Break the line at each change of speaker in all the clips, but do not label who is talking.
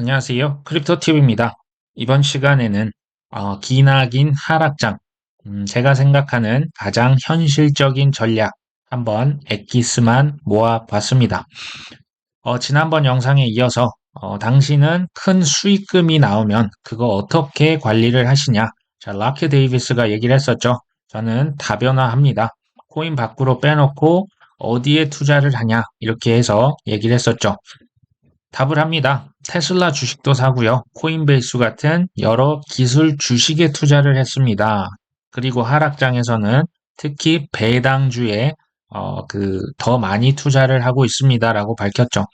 안녕하세요. 크립토팁입니다. 이번 시간에는 기나긴 하락장, 제가 생각하는 가장 현실적인 전략 한번 엑기스만 모아봤습니다. 지난번 영상에 이어서 당신은 큰 수익금이 나오면 그거 어떻게 관리를 하시냐? 자, 라크 데이비스가 얘기를 했었죠. 저는 다변화합니다. 코인 밖으로 빼놓고 어디에 투자를 하냐? 이렇게 해서 얘기를 했었죠. 답을 합니다. 테슬라 주식도 사고요. 코인베이스 같은 여러 기술 주식에 투자를 했습니다. 그리고 하락장에서는 특히 배당주에 더 많이 투자를 하고 있습니다라고 밝혔죠.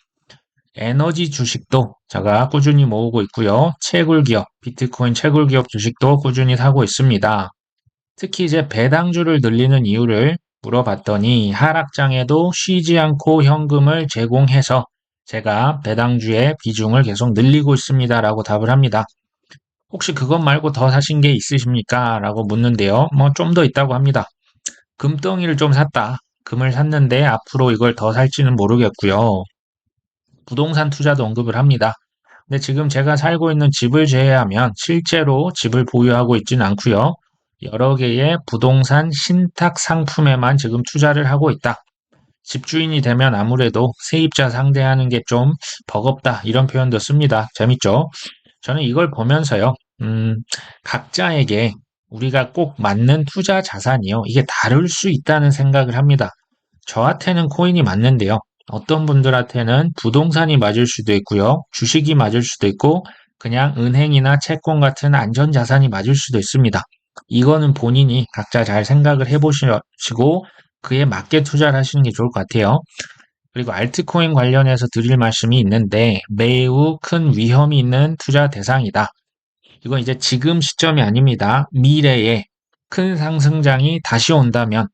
에너지 주식도 제가 꾸준히 모으고 있고요. 채굴기업, 비트코인 채굴기업 주식도 꾸준히 사고 있습니다. 특히 이제 배당주를 늘리는 이유를 물어봤더니 하락장에도 쉬지 않고 현금을 제공해서 제가 배당주의 비중을 계속 늘리고 있습니다라고 답을 합니다. 혹시 그것 말고 더 사신 게 있으십니까? 라고 묻는데요. 뭐 좀 더 있다고 합니다. 금덩이를 좀 샀다. 금을 샀는데 앞으로 이걸 더 살지는 모르겠고요. 부동산 투자도 언급을 합니다. 근데 지금 제가 살고 있는 집을 제외하면 실제로 집을 보유하고 있지는 않고요. 여러 개의 부동산 신탁 상품에만 지금 투자를 하고 있다. 집주인이 되면 아무래도 세입자 상대하는 게 좀 버겁다. 이런 표현도 씁니다. 재밌죠? 저는 이걸 보면서요. 각자에게 우리가 꼭 맞는 투자 자산이요. 이게 다를 수 있다는 생각을 합니다. 저한테는 코인이 맞는데요. 어떤 분들한테는 부동산이 맞을 수도 있고요. 주식이 맞을 수도 있고 그냥 은행이나 채권 같은 안전자산이 맞을 수도 있습니다. 이거는 본인이 각자 잘 생각을 해보시고 그에 맞게 투자를 하시는 게 좋을 것 같아요. 그리고 알트코인 관련해서 드릴 말씀이 있는데 매우 큰 위험이 있는 투자 대상이다. 이건 이제 지금 시점이 아닙니다. 미래에 큰 상승장이 다시 온다면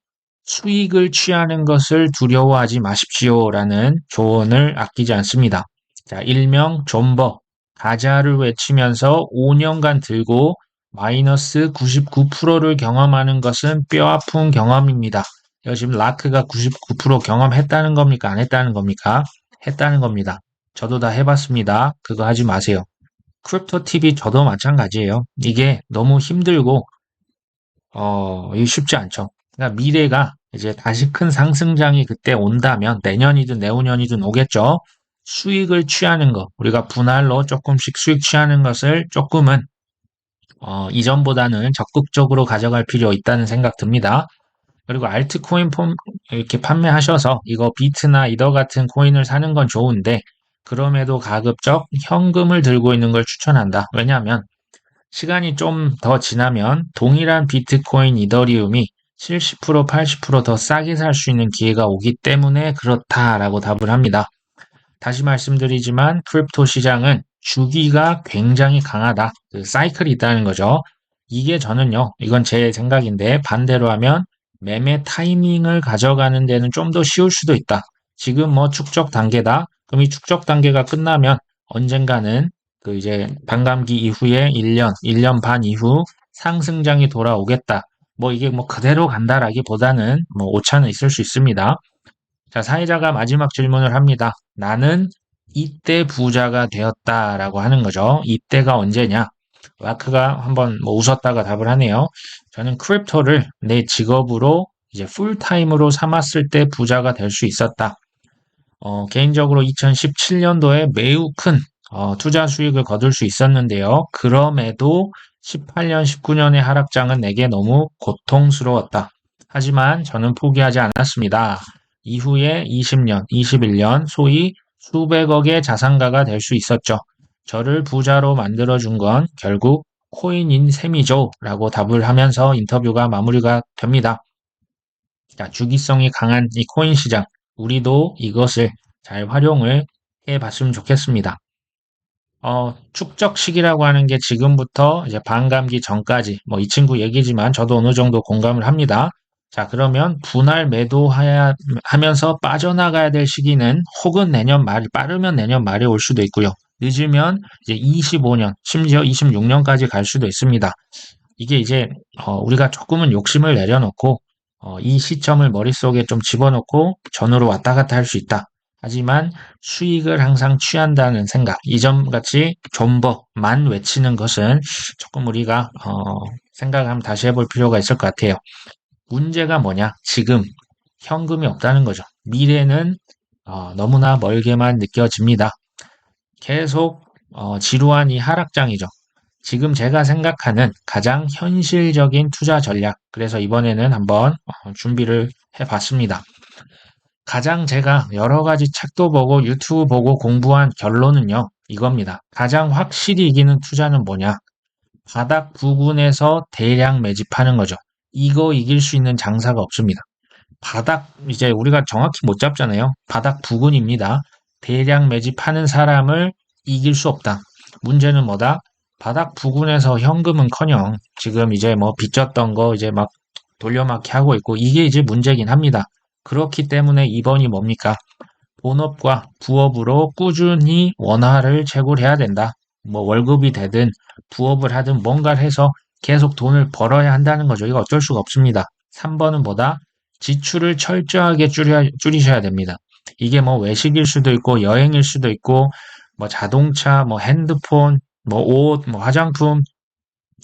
수익을 취하는 것을 두려워하지 마십시오라는 조언을 아끼지 않습니다. 자, 일명 존버, 가자를 외치면서 5년간 들고 마이너스 99%를 경험하는 것은 뼈아픈 경험입니다. 이거 지금 라크가 99% 경험했다는 겁니까? 안 했다는 겁니까? 했다는 겁니다. 저도 다 해봤습니다. 그거 하지 마세요. 크립토 TV 저도 마찬가지예요. 이게 너무 힘들고 이게 쉽지 않죠. 그러니까 미래가 이제 다시 큰 상승장이 그때 온다면 내년이든 내후년이든 오겠죠. 수익을 취하는 것, 우리가 분할로 조금씩 수익 취하는 것을 조금은 이전보다는 적극적으로 가져갈 필요 있다는 생각 듭니다. 그리고 알트코인 이렇게 판매하셔서 이거 비트나 이더 같은 코인을 사는 건 좋은데 그럼에도 가급적 현금을 들고 있는 걸 추천한다. 왜냐하면 시간이 좀 더 지나면 동일한 비트코인 이더리움이 70%, 80%더 싸게 살 수 있는 기회가 오기 때문에 그렇다라고 답을 합니다. 다시 말씀드리지만 크립토 시장은 주기가 굉장히 강하다. 그 사이클이 있다는 거죠. 이게 저는요, 이건 제 생각인데 반대로 하면 매매 타이밍을 가져가는 데는 좀 더 쉬울 수도 있다. 지금 뭐 축적 단계다. 그럼 이 축적 단계가 끝나면 언젠가는 그 이제 반감기 이후에 1년, 1년 반 이후 상승장이 돌아오겠다. 뭐 이게 뭐 그대로 간다라기보다는 뭐 오차는 있을 수 있습니다. 자, 사회자가 마지막 질문을 합니다. 나는 이때 부자가 되었다라고 하는 거죠. 이때가 언제냐? 마크가 한번 뭐 웃었다가 답을 하네요. 저는 크립토를 내 직업으로 이제 풀타임으로 삼았을 때 부자가 될 수 있었다. 개인적으로 2017년도에 매우 큰 투자 수익을 거둘 수 있었는데요. 그럼에도 18년, 19년의 하락장은 내게 너무 고통스러웠다. 하지만 저는 포기하지 않았습니다. 이후에 20년, 21년, 소위 수백억의 자산가가 될 수 있었죠. 저를 부자로 만들어준 건 결국 코인인 셈이죠. 라고 답을 하면서 인터뷰가 마무리가 됩니다. 자, 주기성이 강한 이 코인 시장, 우리도 이것을 잘 활용을 해 봤으면 좋겠습니다. 축적 시기라고 하는 게 지금부터 이제 반감기 전까지, 뭐 이 친구 얘기지만 저도 어느 정도 공감을 합니다. 자, 그러면 분할 매도해야 하면서 빠져나가야 될 시기는 혹은 내년 말, 빠르면 내년 말에 올 수도 있고요. 늦으면 이제 25년, 심지어 26년까지 갈 수도 있습니다. 이게 이제 우리가 조금은 욕심을 내려놓고 이 시점을 머릿속에 좀 집어넣고 전후로 왔다 갔다 할 수 있다. 하지만 수익을 항상 취한다는 생각, 이전같이 존버만 외치는 것은 조금 우리가 생각을 한번 다시 해볼 필요가 있을 것 같아요. 문제가 뭐냐? 지금 현금이 없다는 거죠. 미래는 너무나 멀게만 느껴집니다. 계속 지루한 이 하락장이죠. 지금 제가 생각하는 가장 현실적인 투자 전략. 그래서 이번에는 한번 준비를 해봤습니다. 가장 제가 여러 가지 책도 보고 유튜브 보고 공부한 결론은요, 이겁니다. 가장 확실히 이기는 투자는 뭐냐? 바닥 부근에서 대량 매집하는 거죠. 이거 이길 수 있는 장사가 없습니다. 바닥, 이제 우리가 정확히 못 잡잖아요. 바닥 부근입니다. 대량 매집하는 사람을 이길 수 없다. 문제는 뭐다? 바닥 부근에서 현금은커녕 지금 이제 뭐 빚졌던 거 이제 막 돌려막기 하고 있고 이게 이제 문제긴 합니다. 그렇기 때문에 이번이 뭡니까? 본업과 부업으로 꾸준히 원화를 채굴해야 된다. 뭐 월급이 되든 부업을 하든 뭔가를 해서 계속 돈을 벌어야 한다는 거죠. 이거 어쩔 수가 없습니다. 3번은 뭐다? 지출을 철저하게 줄이셔야 됩니다. 이게 뭐 외식일 수도 있고 여행일 수도 있고 뭐 자동차, 뭐 핸드폰, 뭐 옷, 뭐 화장품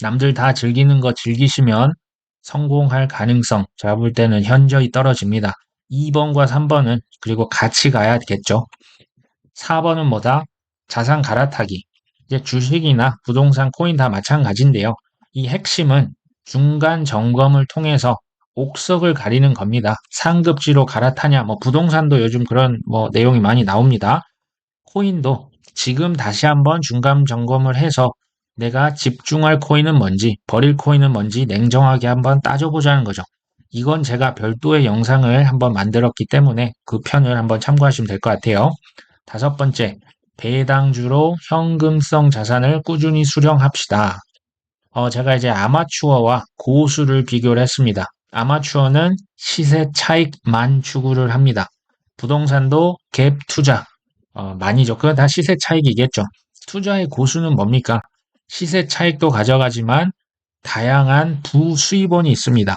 남들 다 즐기는 거 즐기시면 성공할 가능성 제가 볼 때는 현저히 떨어집니다. 2번과 3번은 그리고 같이 가야겠죠. 4번은 뭐다? 자산 갈아타기. 이제 주식이나 부동산, 코인 다 마찬가지인데요. 이 핵심은 중간 점검을 통해서 옥석을 가리는 겁니다. 상급지로 갈아타냐, 뭐 부동산도 요즘 그런 뭐 내용이 많이 나옵니다. 코인도 지금 다시 한번 중간 점검을 해서 내가 집중할 코인은 뭔지, 버릴 코인은 뭔지 냉정하게 한번 따져보자는 거죠. 이건 제가 별도의 영상을 한번 만들었기 때문에 그 편을 한번 참고하시면 될 것 같아요. 5번째, 배당주로 현금성 자산을 꾸준히 수령합시다. 제가 이제 아마추어와 고수를 비교를 했습니다. 아마추어는 시세 차익만 추구를 합니다. 부동산도 갭 투자, 많이죠. 그건 다 시세 차익이겠죠. 투자의 고수는 뭡니까? 시세 차익도 가져가지만 다양한 부수입원이 있습니다.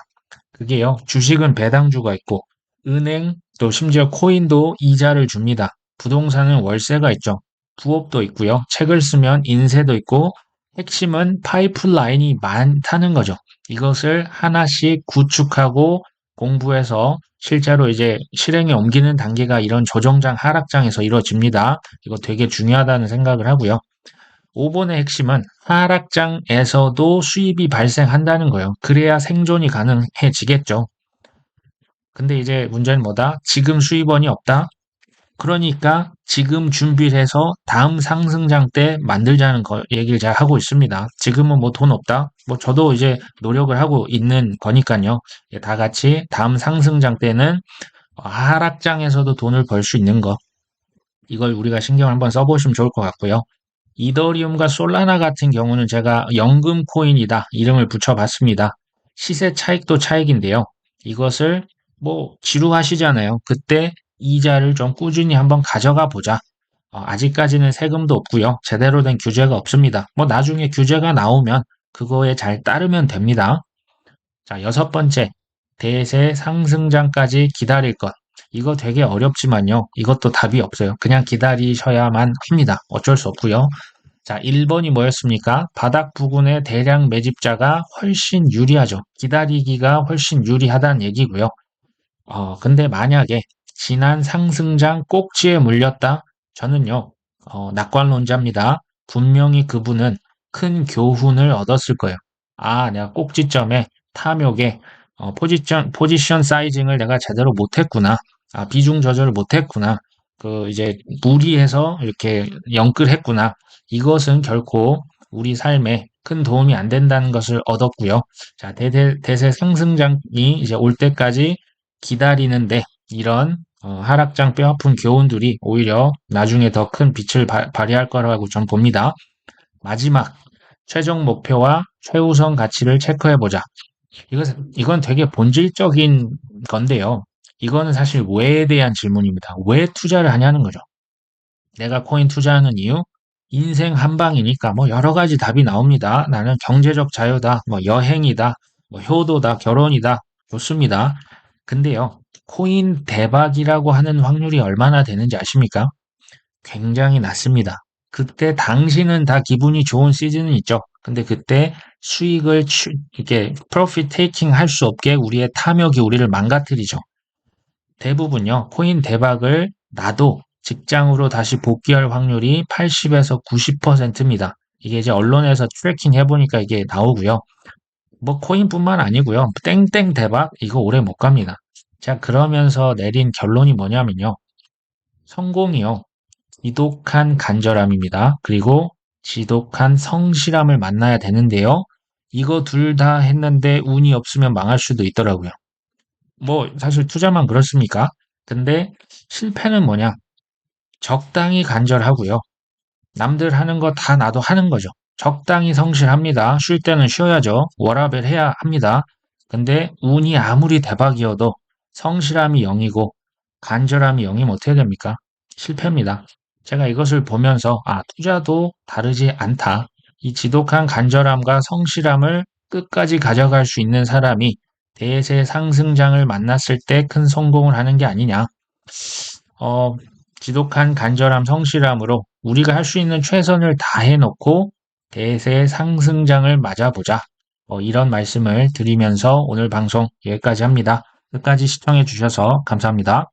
그게요, 주식은 배당주가 있고, 은행, 또 심지어 코인도 이자를 줍니다. 부동산은 월세가 있죠. 부업도 있고요. 책을 쓰면 인세도 있고, 핵심은 파이프라인이 많다는 거죠. 이것을 하나씩 구축하고 공부해서 실제로 이제 실행에 옮기는 단계가 이런 조정장 하락장에서 이루어집니다. 이거 되게 중요하다는 생각을 하고요. 5번의 핵심은 하락장에서도 수입이 발생한다는 거예요. 그래야 생존이 가능해지겠죠. 근데 이제 문제는 뭐다? 지금 수입원이 없다? 그러니까 지금 준비를 해서 다음 상승장 때 만들자는 거 얘기를 잘 하고 있습니다. 지금은 뭐 돈 없다? 뭐 저도 이제 노력을 하고 있는 거니까요. 다 같이 다음 상승장 때는 하락장에서도 돈을 벌 수 있는 거. 이걸 우리가 신경 한번 써보시면 좋을 것 같고요. 이더리움과 솔라나 같은 경우는 제가 연금 코인이다 이름을 붙여봤습니다. 시세 차익도 차익인데요. 이것을 뭐 지루하시잖아요. 그때 이자를 좀 꾸준히 한번 가져가 보자. 아직까지는 세금도 없고요. 제대로 된 규제가 없습니다. 뭐 나중에 규제가 나오면 그거에 잘 따르면 됩니다. 자, 6번째. 대세 상승장까지 기다릴 것. 이거 되게 어렵지만요. 이것도 답이 없어요. 그냥 기다리셔야만 합니다. 어쩔 수 없고요. 자, 1번이 뭐였습니까? 바닥 부근의 대량 매집자가 훨씬 유리하죠. 기다리기가 훨씬 유리하다는 얘기고요. 근데 만약에 지난 상승장 꼭지에 물렸다? 저는요, 낙관론자입니다. 분명히 그분은 큰 교훈을 얻었을 거예요. 아, 내가 꼭지점에 탐욕에 포지션 사이징을 내가 제대로 못했구나. 아, 비중 조절을 못했구나. 이제 무리해서 이렇게 영끌했구나. 이것은 결코 우리 삶에 큰 도움이 안 된다는 것을 얻었고요. 자, 대세 상승장이 이제 올 때까지 기다리는데 이런 하락장 뼈아픈 교훈들이 오히려 나중에 더 큰 빛을 발휘할 거라고 전 봅니다. 마지막 최종 목표와 최우선 가치를 체크해보자. 이건 되게 본질적인 건데요. 이거는 사실 왜에 대한 질문입니다. 왜 투자를 하냐는 거죠. 내가 코인 투자하는 이유? 인생 한 방이니까 뭐 여러 가지 답이 나옵니다. 나는 경제적 자유다, 뭐 여행이다, 뭐 효도다, 결혼이다. 좋습니다. 근데요, 코인 대박이라고 하는 확률이 얼마나 되는지 아십니까? 굉장히 낮습니다. 그때 당시는 다 기분이 좋은 시즌은 있죠. 근데 그때 수익을 이렇게 프로핏 테이킹 할 수 없게 우리의 탐욕이 우리를 망가뜨리죠. 대부분요, 코인 대박을 나도 직장으로 다시 복귀할 확률이 80에서 90%입니다. 이게 이제 언론에서 트래킹 해보니까 이게 나오고요. 뭐 코인뿐만 아니고요. 땡땡 대박 이거 오래 못 갑니다. 자, 그러면서 내린 결론이 뭐냐면요. 성공이요. 지독한 간절함입니다. 그리고 지독한 성실함을 만나야 되는데요. 이거 둘 다 했는데 운이 없으면 망할 수도 있더라고요. 뭐 사실 투자만 그렇습니까? 근데 실패는 뭐냐? 적당히 간절하고요. 남들 하는 거 다 나도 하는 거죠. 적당히 성실합니다. 쉴 때는 쉬어야죠. 워라밸 해야 합니다. 근데 운이 아무리 대박이어도 성실함이 0이고 간절함이 0이면 어떻게 됩니까? 실패입니다. 제가 이것을 보면서 투자도 다르지 않다. 이 지독한 간절함과 성실함을 끝까지 가져갈 수 있는 사람이 대세 상승장을 만났을 때 큰 성공을 하는 게 아니냐. 어, 지독한 간절함, 성실함으로 우리가 할 수 있는 최선을 다해놓고 대세 상승장을 맞아보자. 이런 말씀을 드리면서 오늘 방송 여기까지 합니다. 끝까지 시청해 주셔서 감사합니다.